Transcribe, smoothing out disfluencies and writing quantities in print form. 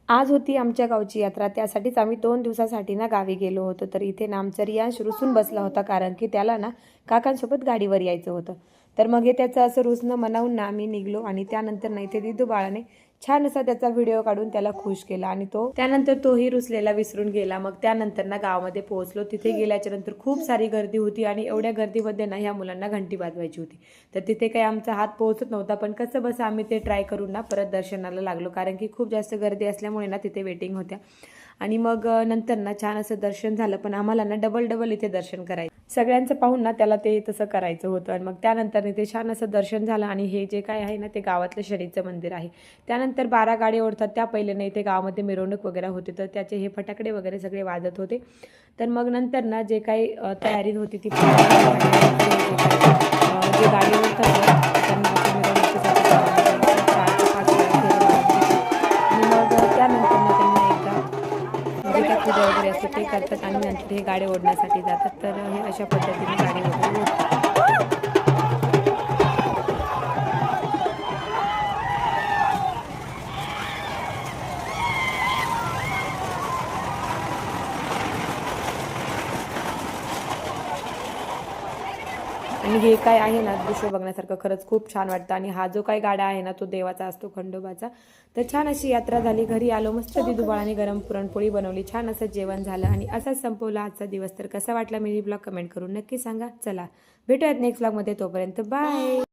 आज होती आमच्या गावची यात्रा, त्यासाठीच आम्ही 2 दिवसासाठी ना गावी गेलो होतो. तर इथे ना आमचा रियांश रुसून बसला होता, कारण की त्याला ना काकांसोबत गाडीवर यायचं होतं. तर मग हे त्याचं असं रुसणं मनावून ना आम्ही निघलो आणि त्यानंतर ना इथे दिदू बाळाने छान असा त्याचा व्हिडिओ काढून त्याला खुश केला आणि त्यानंतर तोही रुसलेला विसरून गेला. मग त्यानंतर ना गावामध्ये पोहोचलो. तिथे गेल्याच्या नंतर खूप सारी गर्दी होती आणि एवढ्या गर्दीमध्ये ना ह्या मुलांना घंटी वाजवायची होती. तर तिथे काही आमचा हात पोहोचत नव्हता, पण कसं बसं आम्ही ते ट्राय करून ना परत दर्शनाला लागलो, कारण की खूप जास्त गर्दी असल्यामुळे ना तिथे वेटिंग होत्या. आणि मग नंतर ना छान असं दर्शन झालं, पण आम्हाला ना डबल इथे दर्शन करायचं. सगळ्यांचं पाहून ना त्याला ते तसं करायचं होतं. आणि मग त्यानंतर ते छान असं दर्शन झालं. आणि हे जे काय आहे ना ते गावातलं शनीचं मंदिर आहे. त्यानंतर 12 गाड्या ओढतात त्या पहिले नाही, ते गावामध्ये मिरवणूक वगैरे होते, तर त्याचे हे फटाकडे वगैरे सगळे वाजत होते. तर मग नंतर ना जे काही तयारी होती ती जे गाडी ओढतात त्यांना मिरवणुकीसाठी आणि मग त्यानंतर ना त्यांना एकदा जे काही पूजा वगैरे असते ते करतात आणि नंतर हे गाडी ओढण्यासाठी जातात. तर हे अशा पद्धतीने गाडी वगैरे ओढतात. आणि हे काय आहे ना दृश्य बघण्यासारखं खरंच खूप छान वाटतं. आणि हा जो काही गाडा आहे ना तो देवाचा असतो, खंडोबाचा. तर छान अशी यात्रा झाली. घरी आलो, मस्त दिदूबाळाने गरम पुरणपोळी बनवली, छान असं जेवण झालं आणि असाच संपवला आजचा दिवस. तर कसा वाटला मिनी ब्लॉग कमेंट करून नक्की सांगा. चला भेटूयात नेक्स्ट ब्लॉगमध्ये, तोपर्यंत बाय.